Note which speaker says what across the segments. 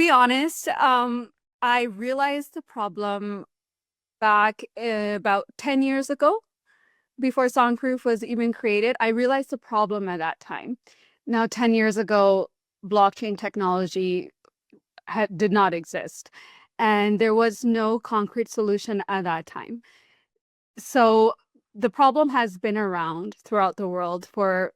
Speaker 1: be honest, I realized the problem back about 10 years ago, before SongProof was even created. I realized the problem at that time. Now, 10 years ago, blockchain technology did not exist, and there was no concrete solution at that time. So the problem has been around throughout the world for,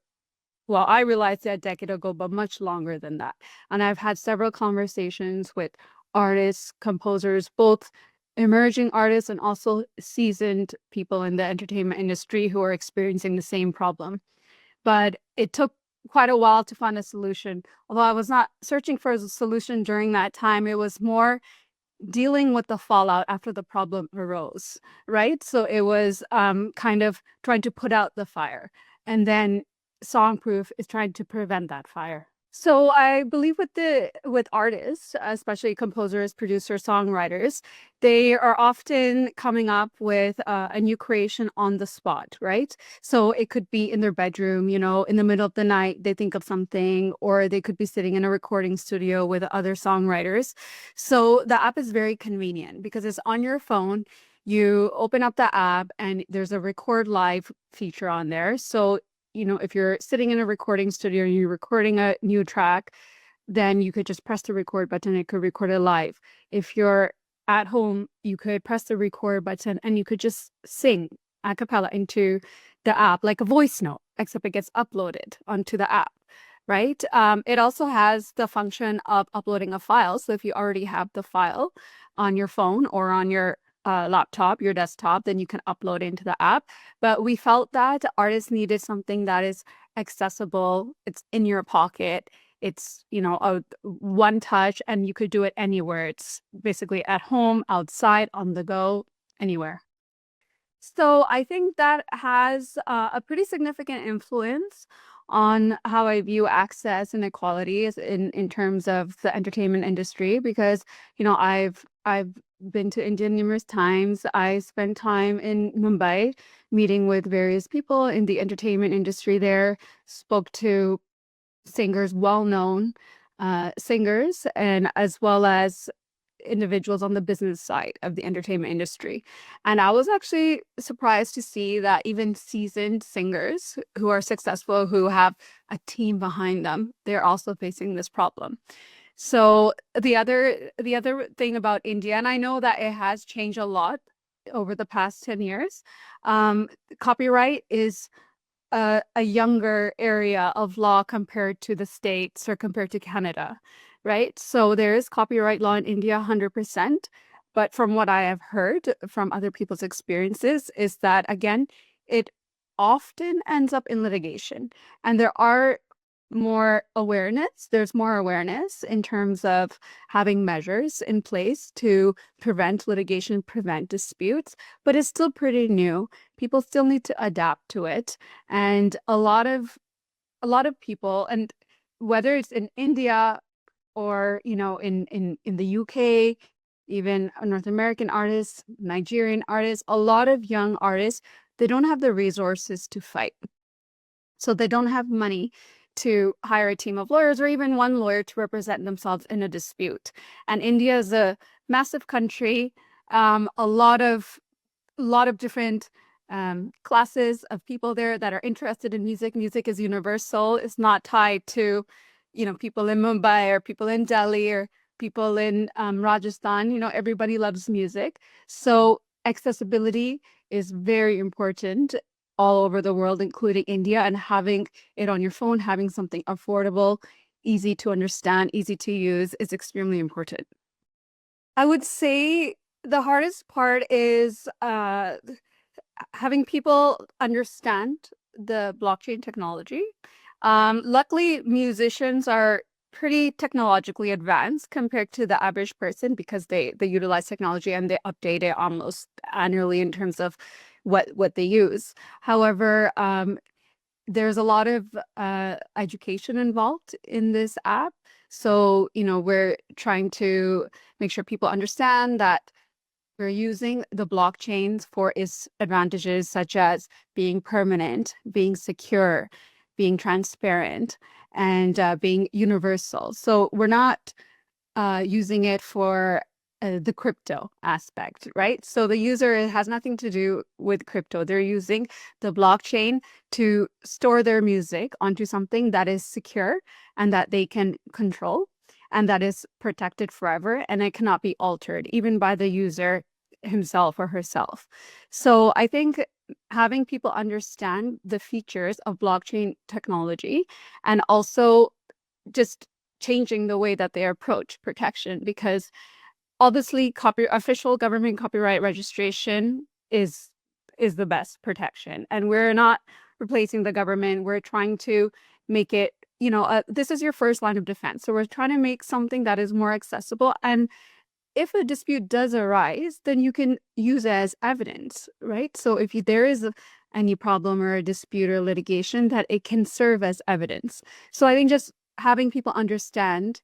Speaker 1: well, I realized it a decade ago, but much longer than that. And I've had several conversations with artists, composers, both emerging artists and also seasoned people in the entertainment industry who are experiencing the same problem. But it took quite a while to find a solution. Although I was not searching for a solution during that time, it was more dealing with the fallout after the problem arose, right? So it was kind of trying to put out the fire. And then Songproof is trying to prevent that fire. So I believe with artists, especially composers, producers, songwriters, they are often coming up with a new creation on the spot, right? So it could be in their bedroom, in the middle of the night, they think of something, or they could be sitting in a recording studio with other songwriters. So the app is very convenient because it's on your phone. You open up the app and there's a record live feature on there. So if you're sitting in a recording studio and you're recording a new track, then you could just press the record button. It could record it live. If you're at home, you could press the record button and you could just sing a cappella into the app like a voice note, except it gets uploaded onto the app, right? It also has the function of uploading a file. So if you already have the file on your phone or on your laptop, your desktop, then you can upload into the app. But we felt that artists needed something that is accessible. It's in your pocket. It's, a one touch and you could do it anywhere. It's basically at home, outside, on the go, anywhere. So I think that has a pretty significant influence on how I view access and equality in terms of the entertainment industry because I've been to India numerous times. I spent time in Mumbai meeting with various people in the entertainment industry there, spoke to singers, well-known singers, and as well as individuals on the business side of the entertainment industry. And I was actually surprised to see that even seasoned singers who are successful, who have a team behind them, they're also facing this problem. So the other thing about India, and I know that it has changed a lot over the past 10 years, um, copyright is a younger area of law compared to the States or compared to Canada, right? So there is copyright law in India 100%. But from what I have heard from other people's experiences, is that again, it often ends up in litigation. And there's more awareness in terms of having measures in place to prevent litigation, prevent disputes, but it's still pretty new. People still need to adapt to it. And a lot of people, and whether it's in India or in the UK, even North American artists, Nigerian artists, a lot of young artists, they don't have the resources to fight. So they don't have money to hire a team of lawyers or even one lawyer to represent themselves in a dispute. And India is a massive country, a lot of different classes of people there that are interested in music. Music is universal. It's not tied to, people in Mumbai or people in Delhi or people in Rajasthan. Everybody loves music. So accessibility is very important all over the world, including India, and having it on your phone, having something affordable, easy to understand, easy to use is extremely important. I would say the hardest part is having people understand the blockchain technology. Luckily, musicians are pretty technologically advanced compared to the average person because they utilize technology and they update it almost annually in terms of what they use. However, there's a lot of education involved in this app. So, we're trying to make sure people understand that we're using the blockchains for its advantages, such as being permanent, being secure, being transparent, and being universal. So we're not using it for the crypto aspect, right? So the user, it has nothing to do with crypto. They're using the blockchain to store their music onto something that is secure and that they can control and that is protected forever, and it cannot be altered even by the user himself or herself. So I think having people understand the features of blockchain technology and also just changing the way that they approach protection, because obviously official government copyright registration is the best protection, and we're not replacing the government. We're trying to make it, this is your first line of defense, so we're trying to make something that is more accessible, and if a dispute does arise, then you can use it as evidence, right? So if there is any problem or a dispute or litigation, that it can serve as evidence. So I think just having people understand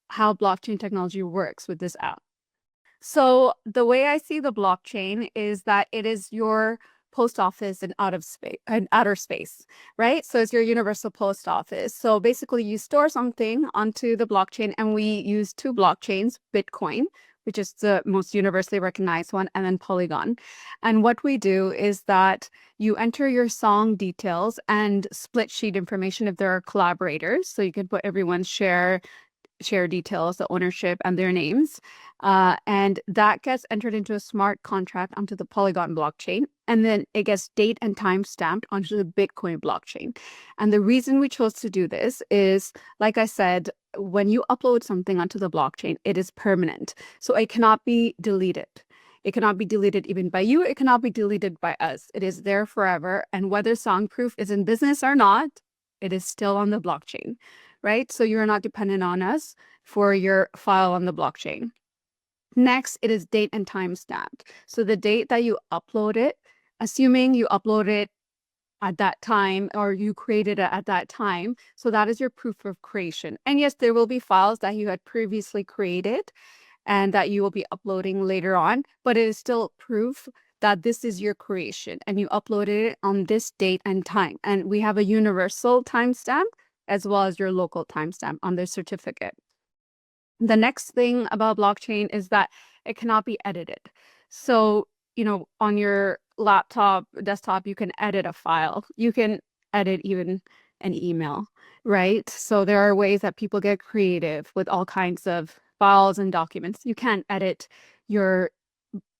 Speaker 1: how blockchain technology works with this app. So the way I see the blockchain is that it is your post office in outer space, right? So it's your universal post office. So basically you store something onto the blockchain, and we use two blockchains, Bitcoin, which is the most universally recognized one, and then Polygon. And what we do is that you enter your song details and split sheet information if there are collaborators. So you can put everyone's share details, the ownership, and their names. And that gets entered into a smart contract onto the Polygon blockchain. And then it gets date and time stamped onto the Bitcoin blockchain. And the reason we chose to do this is, like I said, when you upload something onto the blockchain, it is permanent. So it cannot be deleted. It cannot be deleted even by you. It cannot be deleted by us. It is there forever. And whether SongProof is in business or not, it is still on the blockchain, right? So you're not dependent on us for your file on the blockchain. Next, it is date and time stamped. So the date that you upload it, assuming you upload it at that time or you created it at that time, so that is your proof of creation. And yes, there will be files that you had previously created and that you will be uploading later on, but it is still proof that this is your creation and you uploaded it on this date and time. And we have a universal timestamp as well as your local timestamp on the certificate. The next thing about blockchain is that it cannot be edited. So, on your laptop, desktop, you can edit a file. You can edit even an email, right? So there are ways that people get creative with all kinds of files and documents. You can't edit your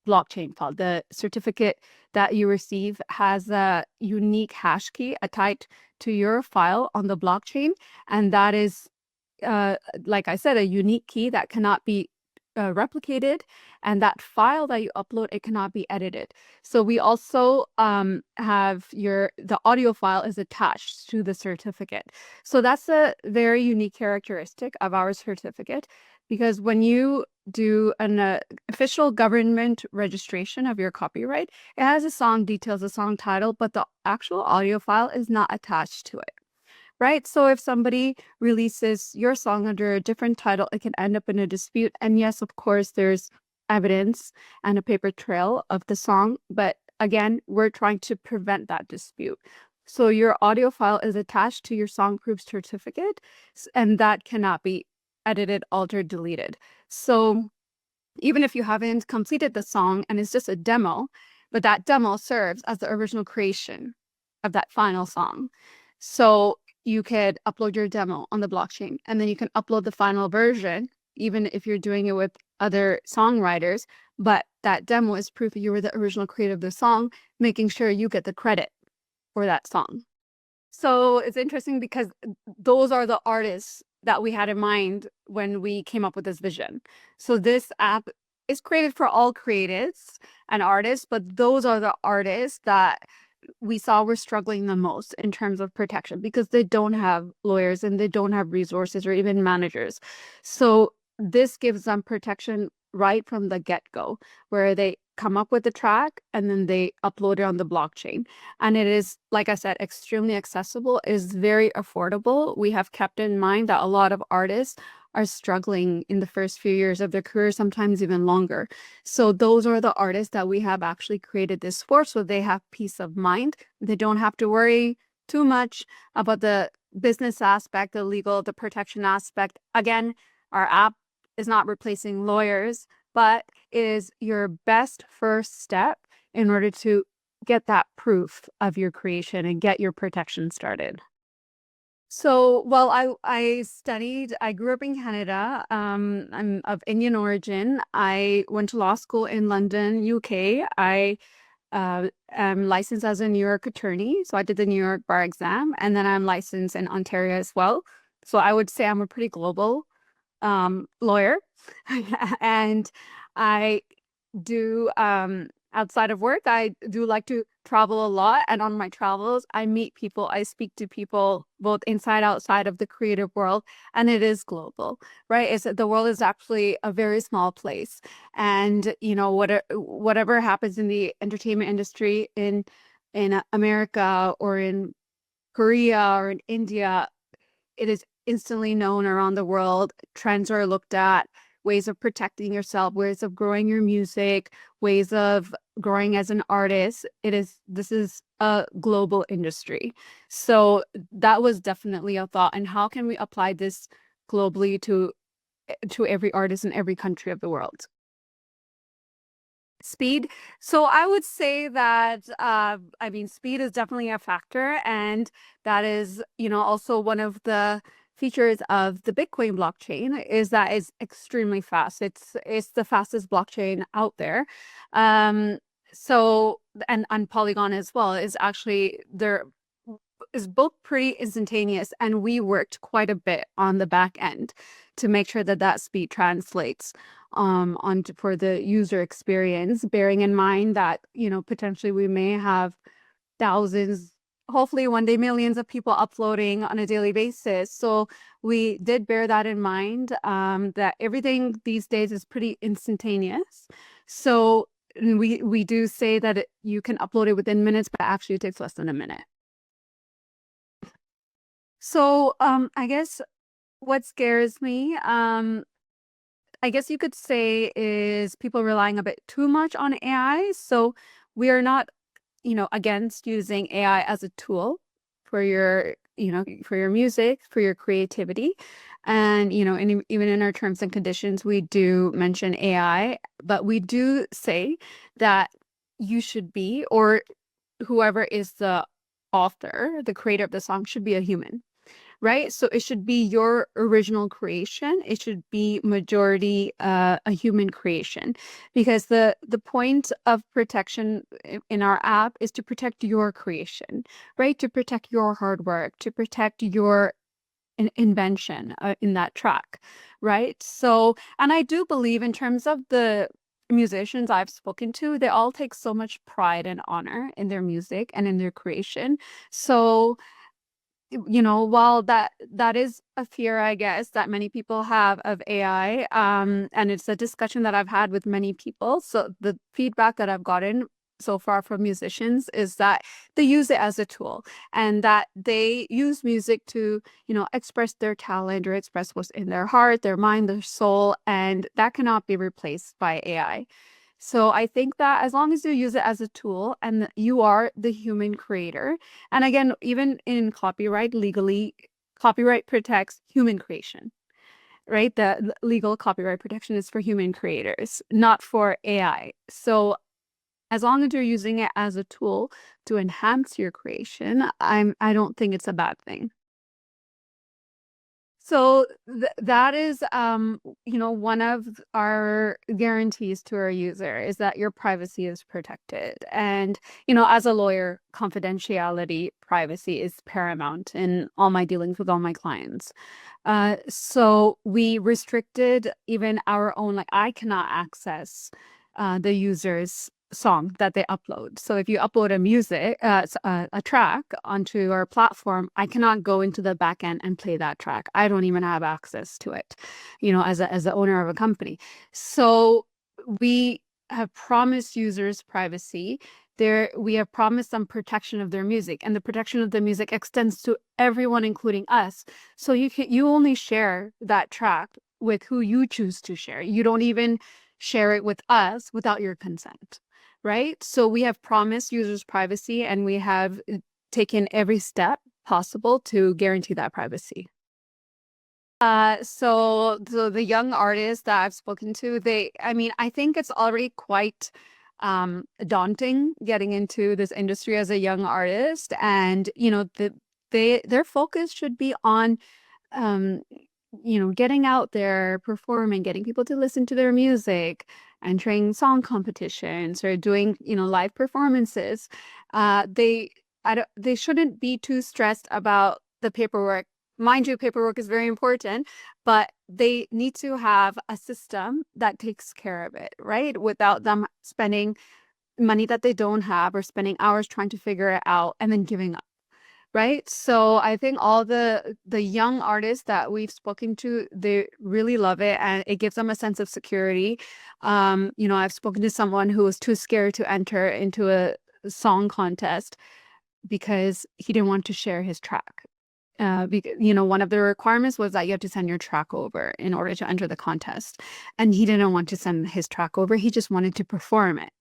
Speaker 1: blockchain file. The certificate that you receive has a unique hash key attached to your file on the blockchain, and that is, like I said, a unique key that cannot be replicated, and that file that you upload, it cannot be edited. So we also have the audio file is attached to the certificate. So that's a very unique characteristic of our certificate, because when you do an official government registration of your copyright, it has a song details, a song title, but the actual audio file is not attached to it. Right? So if somebody releases your song under a different title, it can end up in a dispute. And yes, of course, there's evidence and a paper trail of the song. But again, we're trying to prevent that dispute. So your audio file is attached to your SongProof certificate, and that cannot be edited, altered, deleted. So even if you haven't completed the song and it's just a demo, but that demo serves as the original creation of that final song. So you could upload your demo on the blockchain, and then you can upload the final version, even if you're doing it with other songwriters. But that demo is proof that you were the original creator of the song, making sure you get the credit for that song. So it's interesting because those are the artists that we had in mind when we came up with this vision. So this app is created for all creatives and artists, but those are the artists that we saw were struggling the most in terms of protection, because they don't have lawyers and they don't have resources or even managers. So this gives them protection right from the get-go, where they come up with the track and then they upload it on the blockchain. And it is, like I said, extremely accessible. It is very affordable. We have kept in mind that a lot of artists are struggling in the first few years of their career, sometimes even longer. So those are the artists that we have actually created this for, so they have peace of mind. They don't have to worry too much about the business aspect, the legal, the protection aspect. Again, our app is not replacing lawyers, but is your best first step in order to get that proof of your creation and get your protection started. So, well, I grew up in Canada. I'm of Indian origin. I went to law school in London, UK. I'm licensed as a New York attorney, so I did the New York bar exam, and then I'm licensed in Ontario as well. So I would say I'm a pretty global lawyer. And I do outside of work, I do like to travel a lot. And on my travels, I meet people, I speak to people both inside, outside of the creative world, and it is global, right? It's the world is actually a very small place. And whatever happens in the entertainment industry in America or in Korea or in India, it is instantly known around the world. Trends are looked at, ways of protecting yourself, ways of growing your music, ways of growing as an artist. This is a global industry. So that was definitely a thought. And how can we apply this globally to every artist in every country of the world? Speed. So I would say that I mean speed is definitely a factor, and that is, also one of the features of the Bitcoin blockchain is that it's extremely fast. It's the fastest blockchain out there. Um so and Polygon as well is actually there is both pretty instantaneous, and we worked quite a bit on the back end to make sure that that speed translates onto for the user experience, bearing in mind that potentially we may have thousands, hopefully one day millions of people uploading on a daily basis. So we did bear that in mind, that everything these days is pretty instantaneous. So we do say that you can upload it within minutes, but actually it takes less than a minute. So, I guess what scares me, I guess you could say, is people relying a bit too much on AI. So we are not, against using AI as a tool for for your music, for your creativity. And, even in our terms and conditions, we do mention AI, but we do say that you should be, or whoever is the author, the creator of the song should be a human, right? So it should be your original creation. It should be majority a human creation, because the point of protection in our app is to protect your creation, right? To protect your hard work, to protect your invention in that track, right? So, and I do believe in terms of the musicians I've spoken to, they all take so much pride and honor in their music and in their creation. So while that is a fear, I guess, that many people have of AI, and it's a discussion that I've had with many people. So the feedback that I've gotten so far from musicians is that they use it as a tool, and that they use music to, express their talent or express what's in their heart, their mind, their soul, and that cannot be replaced by AI. So I think that as long as you use it as a tool and you are the human creator, and again, even in copyright, legally, copyright protects human creation, right? The legal copyright protection is for human creators, not for AI. So as long as you're using it as a tool to enhance your creation, I don't think it's a bad thing. So that is, one of our guarantees to our user is that your privacy is protected. And, as a lawyer, confidentiality, privacy is paramount in all my dealings with all my clients. So we restricted even our own, like I cannot access the user's song that they upload. So if you upload a track onto our platform, I cannot go into the back end and play that track. I don't even have access to it, as the owner of a company. So we have promised users privacy. We have promised them protection of their music, and the protection of the music extends to everyone, including us. So you only share that track with who you choose to share. You don't even share it with us without your consent, right? So we have promised users privacy, and we have taken every step possible to guarantee that privacy. So the young artists that I've spoken to, I mean, I think it's already quite daunting getting into this industry as a young artist. And, their focus should be on um, getting out there, performing, getting people to listen to their music, entering song competitions or doing, live performances. They they shouldn't be too stressed about the paperwork. Mind you, paperwork is very important, but they need to have a system that takes care of it, right? Without them spending money that they don't have or spending hours trying to figure it out and then giving up. Right. So I think all the young artists that we've spoken to, they really love it and it gives them a sense of security. I've spoken to someone who was too scared to enter into a song contest because he didn't want to share his track. Because, one of the requirements was that you have to send your track over in order to enter the contest. And he didn't want to send his track over. He just wanted to perform it,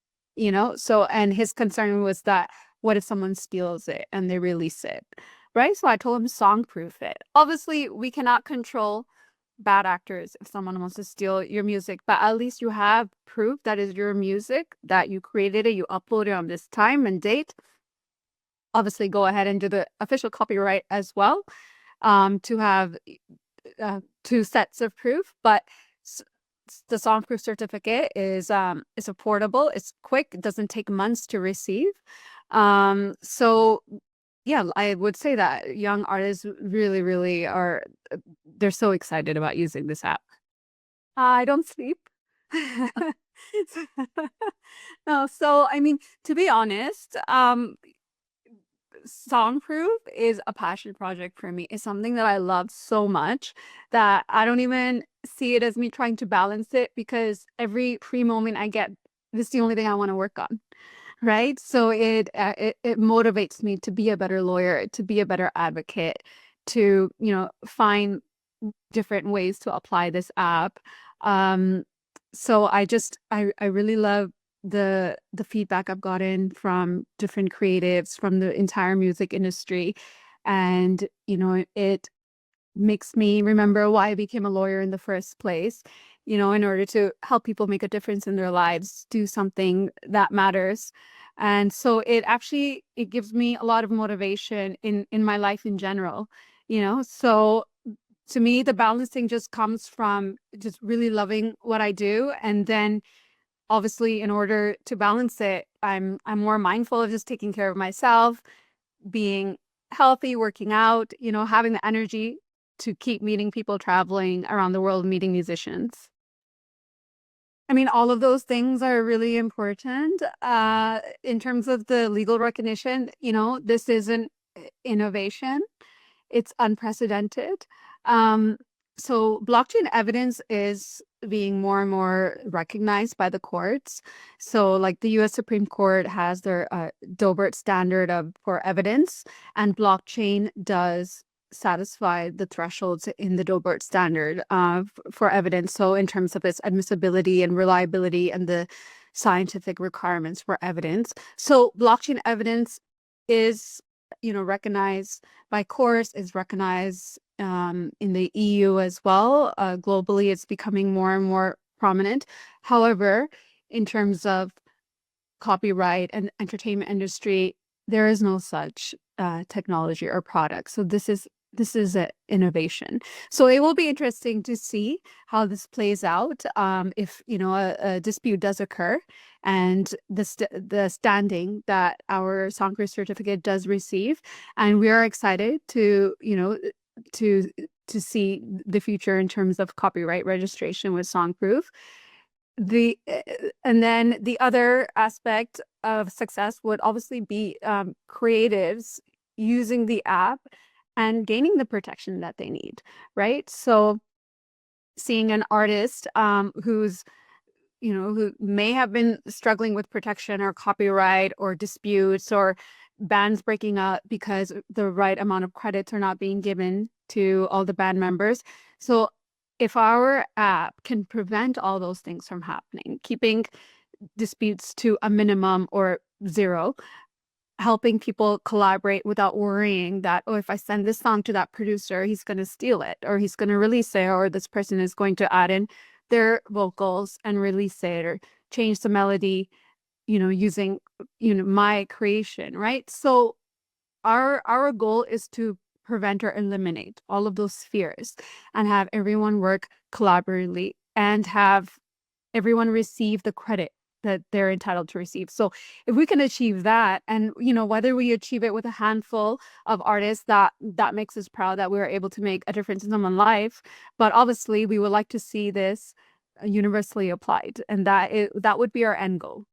Speaker 1: So, and his concern was that what if someone steals it and they release it, right? So I told him songproof it. Obviously, we cannot control bad actors if someone wants to steal your music, but at least you have proof that is your music, that you created it, you uploaded on this time and date. Obviously, go ahead and do the official copyright as well, to have two sets of proof. But the songproof certificate is affordable, it's quick, it doesn't take months to receive. So yeah, I would say that young artists really, really are, they're so excited about using this app. I don't sleep. No, so I mean, to be honest, Songproof is a passion project for me. It's something that I love so much that I don't even see it as me trying to balance it because every free moment I get, this is the only thing I want to work on. Right. So it motivates me to be a better lawyer, to be a better advocate, to, find different ways to apply this app. Um, so I really love the feedback I've gotten from different creatives from the entire music industry. And, it makes me remember why I became a lawyer in the first place, in order to help people make a difference in their lives, do something that matters. And so it gives me a lot of motivation in my life in general, So to me, the balancing just comes from just really loving what I do. And then obviously in order to balance it, I'm more mindful of just taking care of myself, being healthy, working out, having the energy to keep meeting people, traveling around the world, meeting musicians. I mean, all of those things are really important. In terms of the legal recognition, this isn't innovation. It's unprecedented. Um, so blockchain evidence is being more and more recognized by the courts. So like the US Supreme Court has their Doebert standard for evidence, and blockchain does satisfy the thresholds in the Doebert standard for evidence. So in terms of its admissibility and reliability and the scientific requirements for evidence. So blockchain evidence is, recognized by courts, is recognized in the EU as well. Globally, it's becoming more and more prominent. However, in terms of copyright and entertainment industry, there is no such technology or product. So this is an innovation. So it will be interesting to see how this plays out. If a dispute does occur, and the standing that our Songproof certificate does receive, and we are excited to to to see the future in terms of copyright registration with Songproof. And then the other aspect of success would obviously be creatives using the app and gaining the protection that they need, right? So seeing an artist who may have been struggling with protection or copyright or disputes or bands breaking up because the right amount of credits are not being given to all the band members. So if our app can prevent all those things from happening, keeping disputes to a minimum or zero, helping people collaborate without worrying that, oh, if I send this song to that producer, he's going to steal it or he's going to release it, or this person is going to add in their vocals and release it or change the melody, using, my creation, right? So our goal is to prevent or eliminate all of those fears and have everyone work collaboratively and have everyone receive the credit that they're entitled to receive. So if we can achieve that, and whether we achieve it with a handful of artists, that makes us proud that we were able to make a difference in someone's life. But obviously we would like to see this universally applied, and that would be our end goal.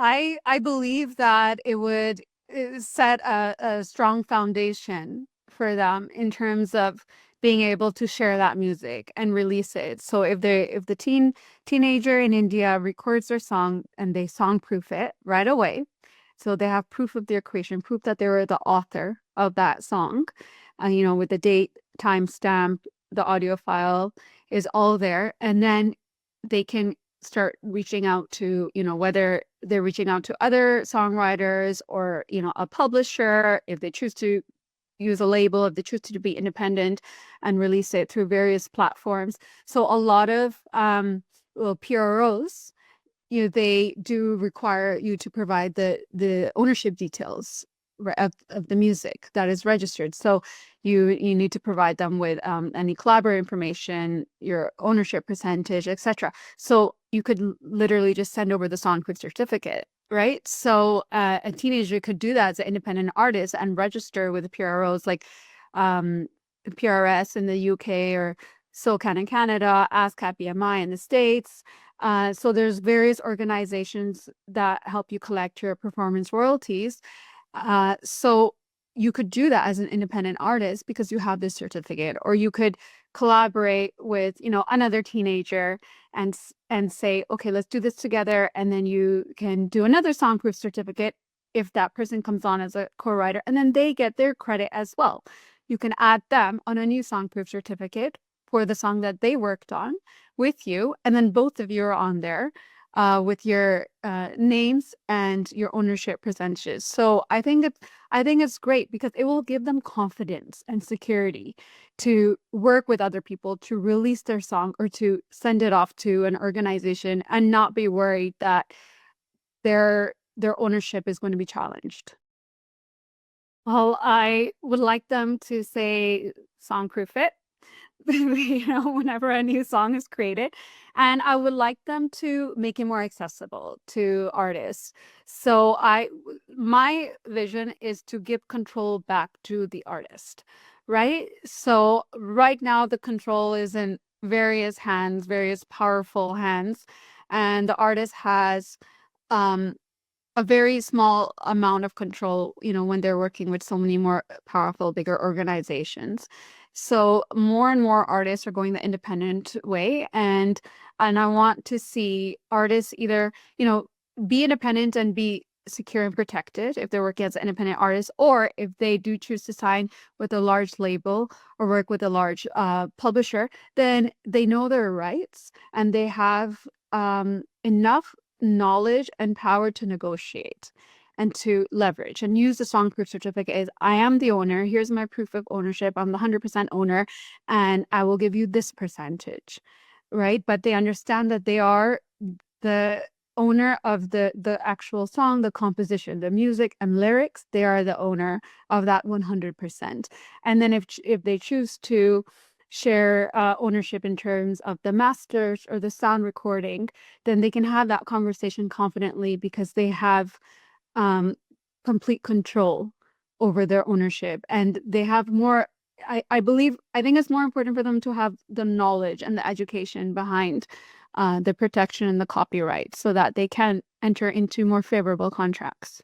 Speaker 1: I believe that it would set a strong foundation for them in terms of being able to share that music and release it. So if the teenager in India records their song and they songproof it right away, so they have proof of their creation, proof that they were the author of that song, with the date, timestamp, the audio file is all there, and then they can start reaching out to, whether they're reaching out to other songwriters or, a publisher, if they choose to use a label, if they choose to be independent and release it through various platforms. So a lot of PROs, they do require you to provide the ownership details of the music that is registered. So you need to provide them with any collaborator information, your ownership percentage, etc. So you could literally just send over the SongProof certificate, right? So a teenager could do that as an independent artist and register with the PROs like PRS in the UK or SOCAN in Canada, ASCAP BMI in the States. So there's various organizations that help you collect your performance royalties. So you could do that as an independent artist because you have this certificate, or you could collaborate with, another teenager and say, okay, let's do this together. And then you can do another songproof certificate if that person comes on as a co-writer, and then they get their credit as well. You can add them on a new songproof certificate for the song that they worked on with you, and then both of you are on there with your names and your ownership percentages. So I think it's great because it will give them confidence and security to work with other people to release their song or to send it off to an organization and not be worried that their ownership is going to be challenged. Well, I would like them to say songproof it, whenever a new song is created. And I would like them to make it more accessible to artists. So my vision is to give control back to the artist, right? So right now the control is in various hands, various powerful hands, and the artist has a very small amount of control, when they're working with so many more powerful, bigger organizations. So more and more artists are going the independent way, and I want to see artists either, be independent and be secure and protected if they're working as an independent artist, or if they do choose to sign with a large label or work with a large publisher, then they know their rights and they have enough knowledge and power to negotiate and to leverage and use the songproof certificate as I am the owner. Here's my proof of ownership. I'm the 100% owner, and I will give you this percentage, right? But they understand that they are the owner of the actual song, the composition, the music and lyrics. They are the owner of that 100%. And then if they choose to share ownership in terms of the masters or the sound recording, then they can have that conversation confidently because they have complete control over their ownership, and they have more. I think it's more important for them to have the knowledge and the education behind the protection and the copyright so that they can enter into more favorable contracts.